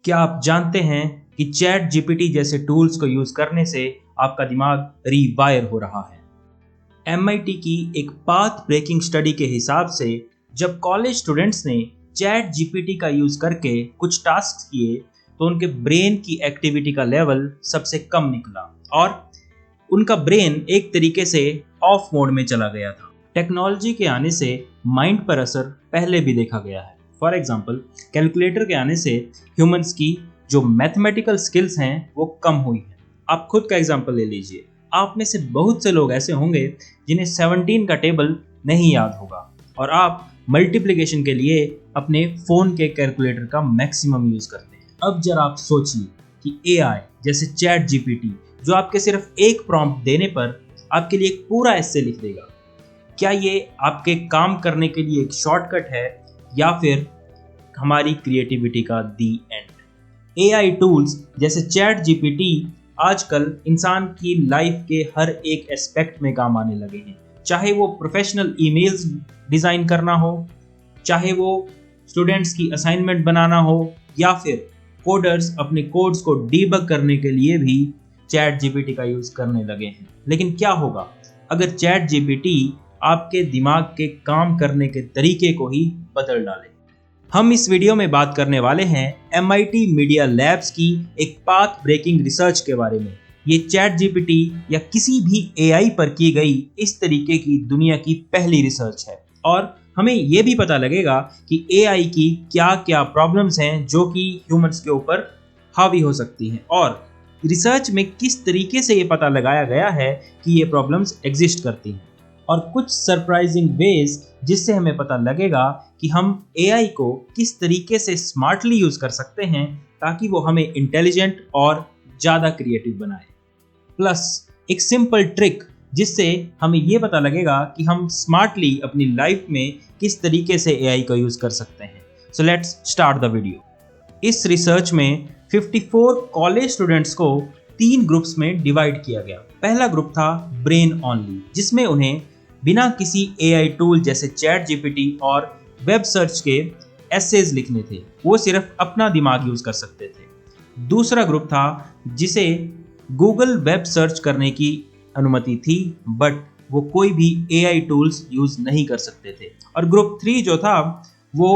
क्या आप जानते हैं कि चैट जीपीटी जैसे टूल्स को यूज करने से आपका दिमाग रीवायर हो रहा है। एमआईटी की एक पाथ ब्रेकिंग स्टडी के हिसाब से जब कॉलेज स्टूडेंट्स ने चैट जीपीटी का यूज करके कुछ टास्क किए तो उनके ब्रेन की एक्टिविटी का लेवल सबसे कम निकला और उनका ब्रेन एक तरीके से ऑफ मोड में चला गया था। टेक्नोलॉजी के आने से माइंड पर असर पहले भी देखा गया है। फॉर एग्जाम्पल, कैलकुलेटर के आने से ह्यूमंस की जो मैथमेटिकल स्किल्स हैं वो कम हुई हैं। आप खुद का एग्जाम्पल ले लीजिए। आप में से बहुत से लोग ऐसे होंगे जिन्हें 17 का टेबल नहीं याद होगा और आप मल्टीप्लिकेशन के लिए अपने फ़ोन के कैलकुलेटर का मैक्सिमम यूज़ करते हैं। अब जरा आप सोचिए कि एआई जैसे चैट जीपीटी जो आपके सिर्फ एक प्रॉम्प्ट देने पर आपके लिए एक पूरा एस्से लिख देगा, क्या ये आपके काम करने के लिए एक शॉर्टकट है या फिर हमारी क्रिएटिविटी का दी एंड? एआई टूल्स जैसे चैट जीपीटी आजकल इंसान की लाइफ के हर एक एस्पेक्ट में काम आने लगे हैं। चाहे वो प्रोफेशनल ईमेल्स डिज़ाइन करना हो, चाहे वो स्टूडेंट्स की असाइनमेंट बनाना हो, या फिर कोडर्स अपने कोड्स को डीबग करने के लिए भी चैट जीपीटी का यूज़ करने लगे हैं। लेकिन क्या होगा अगर चैट जीपीटी आपके दिमाग के काम करने के तरीके को ही बदल डाले? हम इस वीडियो में बात करने वाले हैं MIT मीडिया लैब्स की एक पाथ ब्रेकिंग रिसर्च के बारे में। ये चैट जीपीटी या किसी भी AI पर की गई इस तरीके की दुनिया की पहली रिसर्च है और हमें ये भी पता लगेगा कि AI की क्या क्या प्रॉब्लम्स हैं जो कि ह्यूमंस के ऊपर हावी हो सकती हैं और रिसर्च में किस तरीके से ये पता लगाया गया है कि ये प्रॉब्लम्स एग्जिस्ट करती हैं और कुछ सरप्राइजिंग वेज जिससे हमें पता लगेगा कि हम AI को किस तरीके से स्मार्टली यूज कर सकते हैं ताकि वो हमें इंटेलिजेंट और ज़्यादा क्रिएटिव बनाए। प्लस एक सिंपल ट्रिक जिससे हमें ये पता लगेगा कि हम स्मार्टली अपनी लाइफ में किस तरीके से AI को यूज कर सकते हैं। So let's start the video. इस रिसर्च में 54 कॉलेज स्टूडेंट्स को 3 ग्रुप्स में डिवाइड किया गया। पहला ग्रुप था ब्रेन ऑनली, जिसमें उन्हें बिना किसी AI टूल जैसे चैट जीपीटी और वेब सर्च के एसेज लिखने थे। वो सिर्फ अपना दिमाग यूज कर सकते थे। दूसरा ग्रुप था जिसे गूगल वेब सर्च करने की अनुमति थी बट वो कोई भी AI टूल्स यूज नहीं कर सकते थे। और ग्रुप 3 जो था वो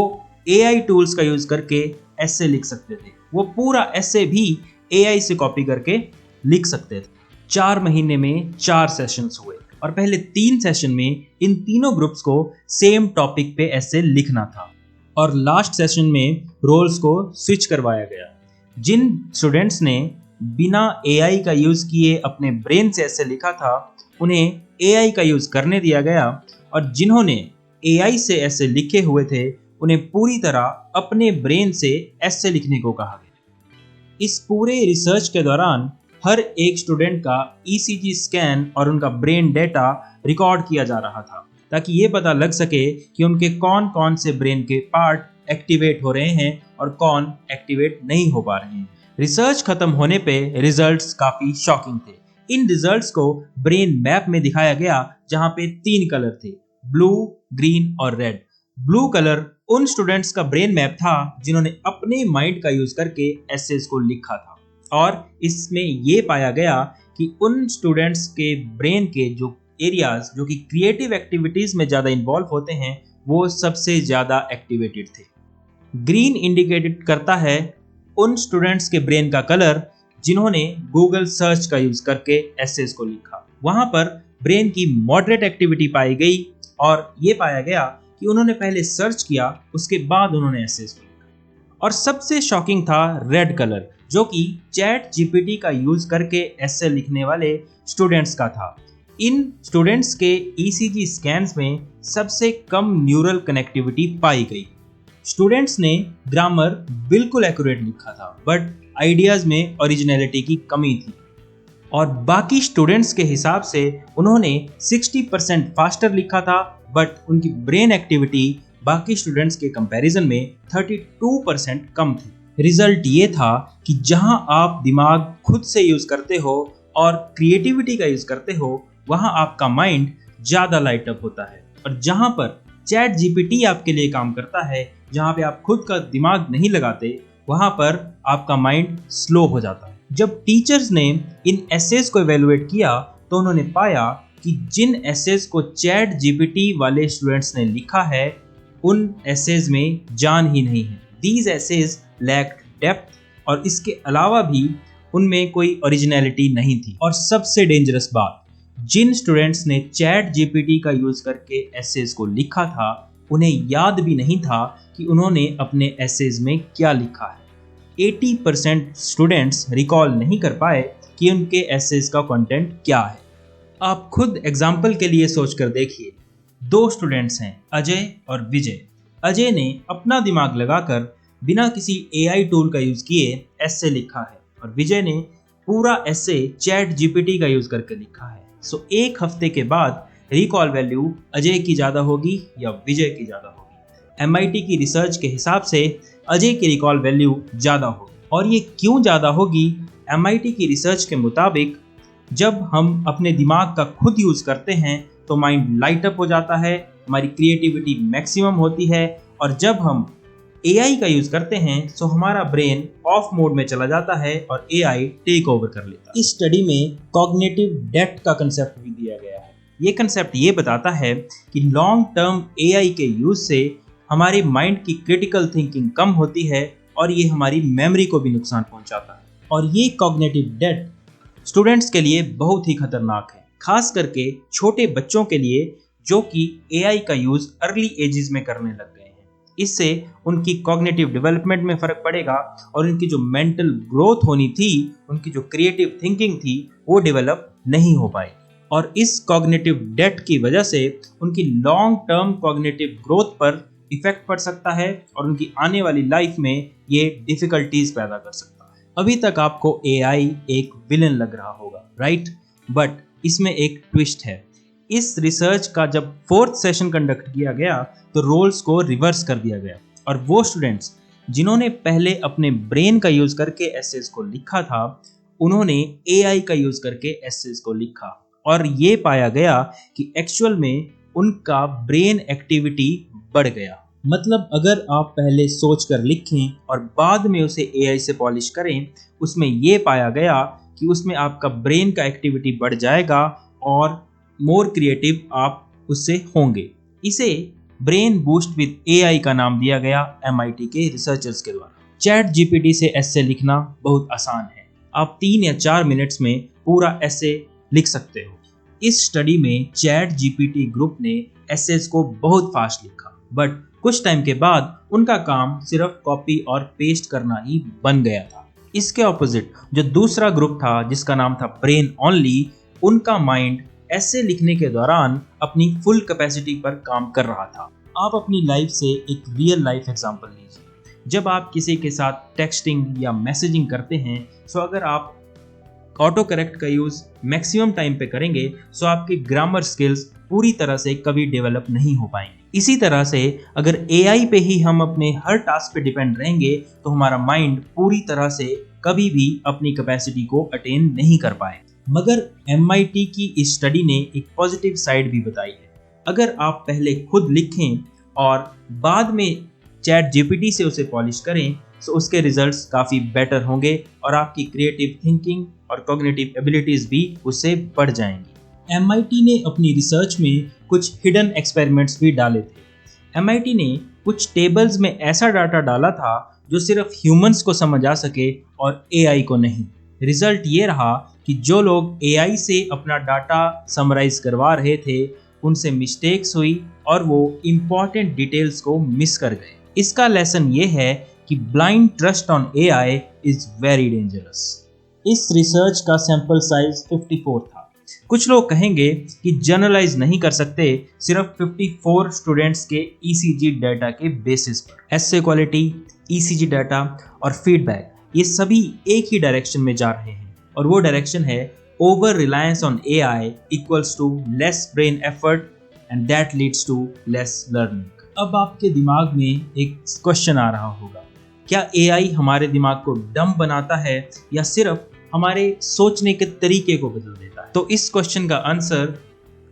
AI टूल्स का यूज करके एसे लिख सकते थे। वो पूरा एसे भी AI से कॉपी करके लिख सकते थे। 4 महीने में 4 सेशंस हुए और पहले 3 सेशन में इन तीनों ग्रुप्स को सेम टॉपिक पे ऐसे लिखना था और लास्ट सेशन में रोल्स को स्विच करवाया गया। जिन स्टूडेंट्स ने बिना AI का यूज़ किए अपने ब्रेन से ऐसे लिखा था उन्हें AI का यूज़ करने दिया गया और जिन्होंने AI से ऐसे लिखे हुए थे उन्हें पूरी तरह अपने ब्रेन से ऐसे लिखने को कहा गया। इस पूरे रिसर्च के दौरान हर एक स्टूडेंट का ECG स्कैन और उनका ब्रेन डेटा रिकॉर्ड किया जा रहा था ताकि ये पता लग सके कि उनके कौन कौन से ब्रेन के पार्ट एक्टिवेट हो रहे हैं और कौन एक्टिवेट नहीं हो पा रहे हैं। रिसर्च खत्म होने पे रिजल्ट्स काफ़ी शॉकिंग थे। इन रिजल्ट्स को ब्रेन मैप में दिखाया गया जहाँ पे 3 कलर थे, ब्लू, ग्रीन और रेड। ब्लू कलर उन स्टूडेंट्स का ब्रेन मैप था जिन्होंने अपने माइंड का यूज करके एसेज को लिखा था और इसमें ये पाया गया कि उन स्टूडेंट्स के ब्रेन के जो एरियाज जो कि क्रिएटिव एक्टिविटीज में ज़्यादा इन्वॉल्व होते हैं वो सबसे ज़्यादा एक्टिवेटेड थे। ग्रीन इंडिकेटेड करता है उन स्टूडेंट्स के ब्रेन का कलर जिन्होंने गूगल सर्च का यूज करके एसेज को लिखा। वहाँ पर ब्रेन की मॉडरेट एक्टिविटी पाई गई और ये पाया गया कि उन्होंने पहले सर्च किया उसके बाद उन्होंने एसेज को लिखा। और सबसे शॉकिंग था रेड कलर जो कि चैट जीपीटी का यूज करके ऐसे लिखने वाले स्टूडेंट्स का था। इन स्टूडेंट्स के ECG स्कैन्स में सबसे कम न्यूरल कनेक्टिविटी पाई गई। स्टूडेंट्स ने ग्रामर बिल्कुल एक्यूरेट लिखा था बट आइडियाज में ओरिजिनलिटी की कमी थी और बाकी स्टूडेंट्स के हिसाब से उन्होंने 60% फास्टर लिखा था बट उनकी ब्रेन एक्टिविटी बाकी स्टूडेंट्स के कंपैरिजन में 32% कम थी। रिजल्ट ये था कि जहां आप दिमाग खुद से यूज करते हो और क्रिएटिविटी का यूज करते हो वहां आपका माइंड ज़्यादा लाइट अप होता है और जहां पर चैट जीपीटी आपके लिए काम करता है, जहां पे आप खुद का दिमाग नहीं लगाते, वहां पर आपका माइंड स्लो हो जाता है। जब टीचर्स ने इन एसेज को इवेलुएट किया तो उन्होंने पाया कि जिन एसेज को चैट जीपीटी वाले स्टूडेंट्स ने लिखा है उन एसेज में जान ही नहीं है। दीज एसेज लैक्ड डेप्थ और इसके अलावा भी उनमें कोई ओरिजिनलिटी नहीं थी। और सबसे डेंजरस बात, जिन स्टूडेंट्स ने चैट जीपीटी का यूज करके एसेज को लिखा था उन्हें याद भी नहीं था कि उन्होंने अपने एसेज में क्या लिखा है। 80% स्टूडेंट्स रिकॉल नहीं कर पाए कि उनके एसेज का कंटेंट क्या है। आप खुद एग्जाम्पल के लिए सोचकर देखिए। 2 स्टूडेंट्स हैं, अजय और विजय। अजय ने अपना दिमाग लगाकर बिना किसी एआई टूल का यूज किए एसे लिखा है और विजय ने पूरा एसे चैट जीपीटी का यूज करके लिखा है। सो एक हफ्ते के बाद रिकॉल वैल्यू अजय की ज़्यादा होगी या विजय की ज़्यादा होगी? एमआईटी की रिसर्च के हिसाब से अजय की रिकॉल वैल्यू ज़्यादा होगी। और ये क्यों ज़्यादा होगी? एमआईटी की रिसर्च के मुताबिक जब हम अपने दिमाग का खुद यूज़ करते हैं तो माइंड लाइट अप हो जाता है, हमारी क्रिएटिविटी मैक्सिमम होती है। और जब हम एआई का यूज़ करते हैं तो हमारा ब्रेन ऑफ मोड में चला जाता है और एआई टेक ओवर कर लेता है। इस स्टडी में कॉग्निटिव डेप्थ का कंसेप्ट भी दिया गया है। ये कंसेप्ट ये बताता है कि लॉन्ग टर्म एआई के यूज से हमारे माइंड की क्रिटिकल थिंकिंग कम होती है और ये हमारी मेमोरी को भी नुकसान पहुंचाता है। और ये कॉग्निटिव डेप्थ स्टूडेंट्स के लिए बहुत ही खतरनाक है, खास करके छोटे बच्चों के लिए जो कि एआई का यूज अर्ली एजेस में करने लग गए हैं। इससे उनकी कॉग्निटिव डेवलपमेंट में फर्क पड़ेगा और उनकी जो मेंटल ग्रोथ होनी थी, उनकी जो क्रिएटिव थिंकिंग थी, वो डेवलप नहीं हो पाएगी। और इस कॉग्निटिव डेप्थ की वजह से उनकी लॉन्ग टर्म कॉग्निटिव ग्रोथ पर इफेक्ट पड़ सकता है और उनकी आने वाली लाइफ में ये डिफिकल्टीज पैदा कर सकता है। अभी तक आपको एआई एक विलन लग रहा होगा, राइट? बट इसमें एक ट्विस्ट है। इस रिसर्च का जब 4th सेशन कंडक्ट किया गया तो रोल्स को रिवर्स कर दिया गया और वो स्टूडेंट्स जिन्होंने पहले अपने ब्रेन का यूज करके एसेज को लिखा था उन्होंने एआई का यूज करके एसेज को लिखा और ये पाया गया कि एक्चुअल में उनका ब्रेन एक्टिविटी बढ़ गया। मतलब अगर आप पहले सोच कर लिखें और बाद में उसे एआई से पॉलिश करें, उसमें ये पाया गया कि उसमें आपका ब्रेन का एक्टिविटी बढ़ जाएगा और मोर क्रिएटिव आप उससे होंगे। इसे ब्रेन बूस्ट विद एआई का नाम दिया गया एमआईटी के रिसर्चर्स के द्वारा। चैट जीपीटी से एसे लिखना बहुत आसान है। आप 3 या 4 मिनट्स में पूरा एसे लिख सकते हो। इस स्टडी में चैट जीपीटी ग्रुप ने एसेज को बहुत फास्ट लिखा, बट कुछ टाइम के बाद उनका काम सिर्फ कॉपी और पेस्ट करना ही बन गया था। इसके ऑपोजिट जो दूसरा ग्रुप था जिसका नाम था ब्रेन ओनली, उनका माइंड ऐसे लिखने के दौरान अपनी फुल कैपेसिटी पर काम कर रहा था। आप अपनी लाइफ से एक रियल लाइफ एग्जांपल लीजिए। जब आप किसी के साथ टेक्सटिंग या मैसेजिंग करते हैं तो अगर आप ऑटो करेक्ट का यूज मैक्सिमम टाइम पे करेंगे तो आपकी ग्रामर स्किल्स पूरी तरह से कभी डेवलप नहीं हो पाएंगे। इसी तरह से अगर एआई पे ही हम अपने हर टास्क पे डिपेंड रहेंगे तो हमारा माइंड पूरी तरह से कभी भी अपनी कैपेसिटी को अटेन नहीं कर पाए। मगर एमआईटी की इस स्टडी ने एक पॉजिटिव साइड भी बताई है। अगर आप पहले खुद लिखें और बाद में चैट जीपीटी से उसे पॉलिश करें तो उसके रिजल्ट्स काफ़ी बेटर होंगे और आपकी क्रिएटिव थिंकिंग और कॉग्निटिव एबिलिटीज़ भी उससे बढ़ जाएंगी। एमआईटी ने अपनी रिसर्च में कुछ हिडन एक्सपेरिमेंट्स भी डाले थे। एमआईटी ने कुछ टेबल्स में ऐसा डाटा डाला था जो सिर्फ ह्यूमंस को समझ आ सके और एआई को नहीं। रिजल्ट ये रहा कि जो लोग एआई से अपना डाटा समराइज करवा रहे थे उनसे मिस्टेक्स हुई और वो इम्पॉर्टेंट डिटेल्स को मिस कर गए। इसका लेसन ये है कि blind trust on AI is very dangerous. इस रिसर्च का सैंपल साइज 54 था। कुछ लोग कहेंगे कि जनरलाइज नहीं कर सकते सिर्फ 54 स्टूडेंट्स के ईसीजी डाटा के बेसिस पर। एसे क्वालिटी, ईसीजी डाटा और फीडबैक ये सभी एक ही डायरेक्शन में जा रहे हैं और वो डायरेक्शन है over reliance on AI equals to less brain effort and that leads to less learning. अब आपके दिमाग में एक क्वेश्चन आ रहा होगा, क्या एआई हमारे दिमाग को डम बनाता है या सिर्फ हमारे सोचने के तरीके को बदल देता है? तो इस क्वेश्चन का आंसर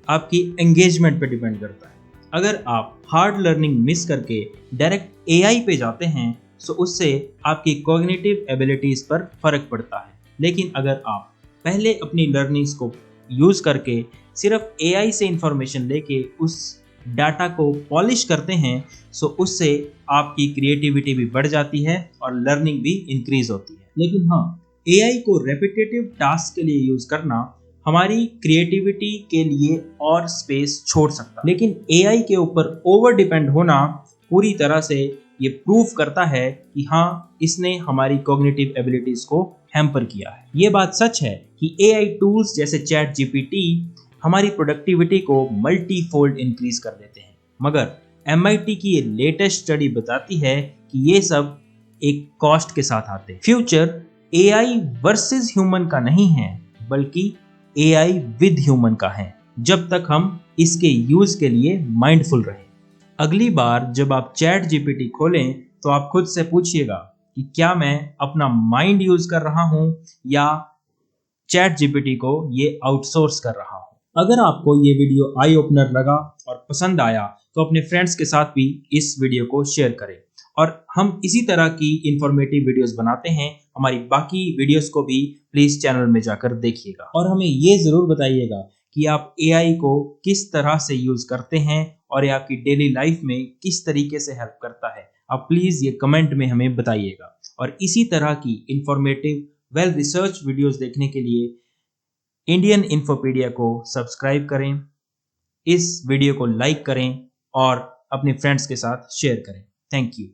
आपकी एंगेजमेंट पे डिपेंड करता है। अगर आप हार्ड लर्निंग मिस करके डायरेक्ट एआई पे जाते हैं सो उससे आपकी कॉग्निटिव एबिलिटीज पर फर्क पड़ता है। लेकिन अगर आप पहले अपनी लर्निंग्स को यूज करके सिर्फ एआई से इंफॉर्मेशन लेके उस डाटा को पॉलिश करते हैं, सो उससे आपकी क्रिएटिविटी भी बढ़ जाती है और लर्निंग भी इंक्रीज होती है। लेकिन हाँ, एआई को रेपिटेटिव टास्क के लिए यूज करना हमारी क्रिएटिविटी के लिए और स्पेस छोड़ सकता है। लेकिन एआई के ऊपर ओवर डिपेंड होना पूरी तरह से ये प्रूफ करता है कि हाँ, इसने हमारी कॉग्निटिव एबिलिटीज को हैम्पर किया है। ये बात सच है कि एआई टूल्स जैसे चैट जीपीटी हमारी प्रोडक्टिविटी को मल्टी फोल्ड इंक्रीज कर देते हैं, मगर एमआईटी की ये लेटेस्ट स्टडी बताती है कि ये सब एक कॉस्ट के साथ आते हैं। फ्यूचर एआई वर्सेस ह्यूमन का नहीं है, बल्कि एआई विद ह्यूमन का है, जब तक हम इसके यूज के लिए माइंडफुल रहें। अगली बार जब आप चैट जीपीटी खोलें तो आप खुद से पूछिएगा कि क्या मैं अपना माइंड यूज कर रहा हूं या चैट जीपीटी को ये आउटसोर्स कर रहा हूं। अगर आपको ये वीडियो आई ओपनर लगा और पसंद आया तो अपने फ्रेंड्स के साथ भी इस वीडियो को शेयर करें, और हम इसी तरह की इंफॉर्मेटिव वीडियोस बनाते हैं। हमारी बाकी वीडियोस को भी प्लीज चैनल में जाकर देखिएगा, और हमें ये जरूर बताइएगा कि आप एआई को किस तरह से यूज करते हैं और ये आपकी डेली लाइफ में किस तरीके से हेल्प करता है। आप प्लीज ये कमेंट में हमें बताइएगा, और इसी तरह की इंफॉर्मेटिव वेल रिसर्च वीडियोस देखने के लिए इंडियन इन्फोपीडिया को सब्सक्राइब करें, इस वीडियो को लाइक करें और अपने फ्रेंड्स के साथ शेयर करें। Thank you.